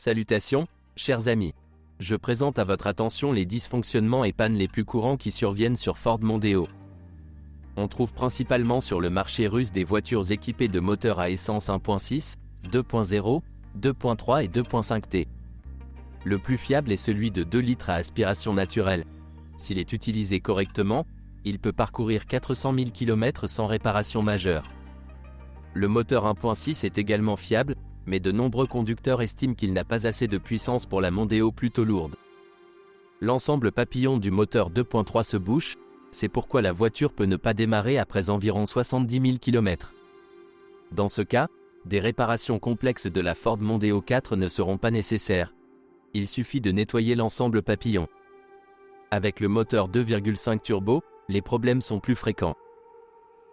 Salutations, chers amis. Je présente à votre attention les dysfonctionnements et pannes les plus courants qui surviennent sur Ford Mondeo. On trouve principalement sur le marché russe des voitures équipées de moteurs à essence 1.6, 2.0, 2.3 et 2.5T. Le plus fiable est celui de 2 litres à aspiration naturelle. S'il est utilisé correctement, il peut parcourir 400 000 km sans réparation majeure. Le moteur 1.6 est également fiable, mais de nombreux conducteurs estiment qu'il n'a pas assez de puissance pour la Mondeo plutôt lourde. L'ensemble papillon du moteur 2.3 se bouche, c'est pourquoi la voiture peut ne pas démarrer après environ 70 000 km. Dans ce cas, des réparations complexes de la Ford Mondeo 4 ne seront pas nécessaires. Il suffit de nettoyer l'ensemble papillon. Avec le moteur 2.5 turbo, les problèmes sont plus fréquents.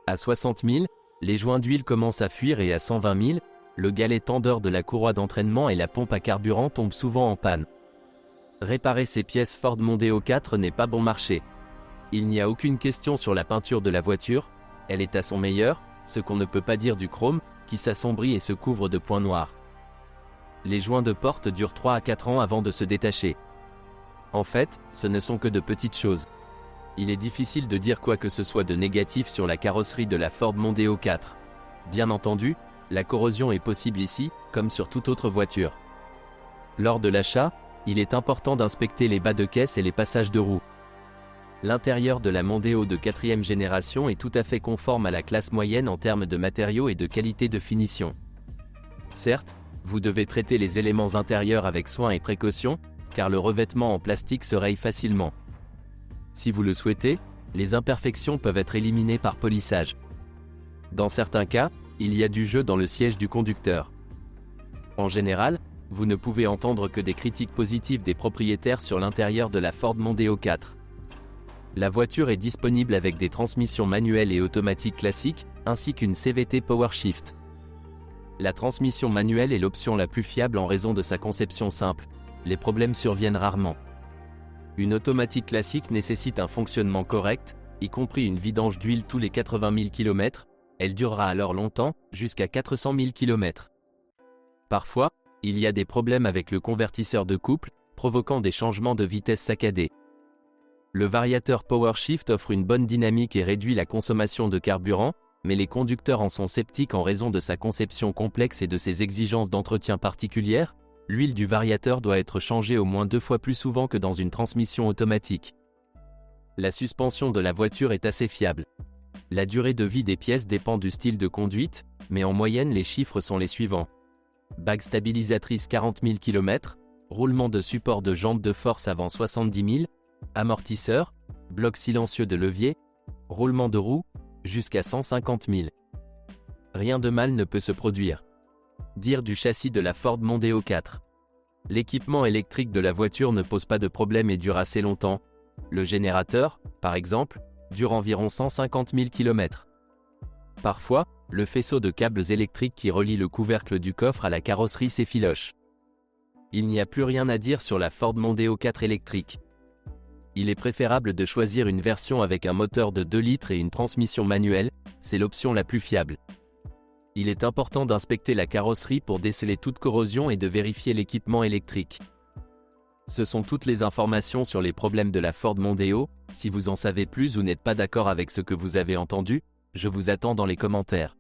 À 60 000, les joints d'huile commencent à fuir et à 120 000, le galet tendeur de la courroie d'entraînement et la pompe à carburant tombent souvent en panne. Réparer ces pièces Ford Mondeo 4 n'est pas bon marché. Il n'y a aucune question sur la peinture de la voiture, elle est à son meilleur, ce qu'on ne peut pas dire du chrome, qui s'assombrit et se couvre de points noirs. Les joints de porte durent 3 à 4 ans avant de se détacher. En fait, ce ne sont que de petites choses. Il est difficile de dire quoi que ce soit de négatif sur la carrosserie de la Ford Mondeo 4. Bien entendu, la corrosion est possible ici, comme sur toute autre voiture. Lors de l'achat, il est important d'inspecter les bas de caisse et les passages de roues. L'intérieur de la Mondeo de 4e génération est tout à fait conforme à la classe moyenne en termes de matériaux et de qualité de finition. Certes, vous devez traiter les éléments intérieurs avec soin et précaution, car le revêtement en plastique se raye facilement. Si vous le souhaitez, les imperfections peuvent être éliminées par polissage. Dans certains cas, il y a du jeu dans le siège du conducteur. En général, vous ne pouvez entendre que des critiques positives des propriétaires sur l'intérieur de la Ford Mondeo 4. La voiture est disponible avec des transmissions manuelles et automatiques classiques, ainsi qu'une CVT PowerShift. La transmission manuelle est l'option la plus fiable en raison de sa conception simple. Les problèmes surviennent rarement. Une automatique classique nécessite un fonctionnement correct, y compris une vidange d'huile tous les 80 000 km, elle durera alors longtemps, jusqu'à 400 000 km. Parfois, il y a des problèmes avec le convertisseur de couple, provoquant des changements de vitesse saccadés. Le variateur PowerShift offre une bonne dynamique et réduit la consommation de carburant, mais les conducteurs en sont sceptiques en raison de sa conception complexe et de ses exigences d'entretien particulières. L'huile du variateur doit être changée au moins 2 fois plus souvent que dans une transmission automatique. La suspension de la voiture est assez fiable. La durée de vie des pièces dépend du style de conduite, mais en moyenne les chiffres sont les suivants. Bague stabilisatrice 40 000 km, roulement de support de jambes de force avant 70 000, amortisseur, bloc silencieux de levier, roulement de roue, jusqu'à 150 000. Rien de mal ne peut se produire. Dire du châssis de la Ford Mondeo 4. L'équipement électrique de la voiture ne pose pas de problème et dure assez longtemps. Le générateur, par exemple, dure environ 150 000 km. Parfois, le faisceau de câbles électriques qui relie le couvercle du coffre à la carrosserie s'effiloche. Il n'y a plus rien à dire sur la Ford Mondeo 4 électrique. Il est préférable de choisir une version avec un moteur de 2 litres et une transmission manuelle, c'est l'option la plus fiable. Il est important d'inspecter la carrosserie pour déceler toute corrosion et de vérifier l'équipement électrique. Ce sont toutes les informations sur les problèmes de la Ford Mondeo. Si vous en savez plus ou n'êtes pas d'accord avec ce que vous avez entendu, je vous attends dans les commentaires.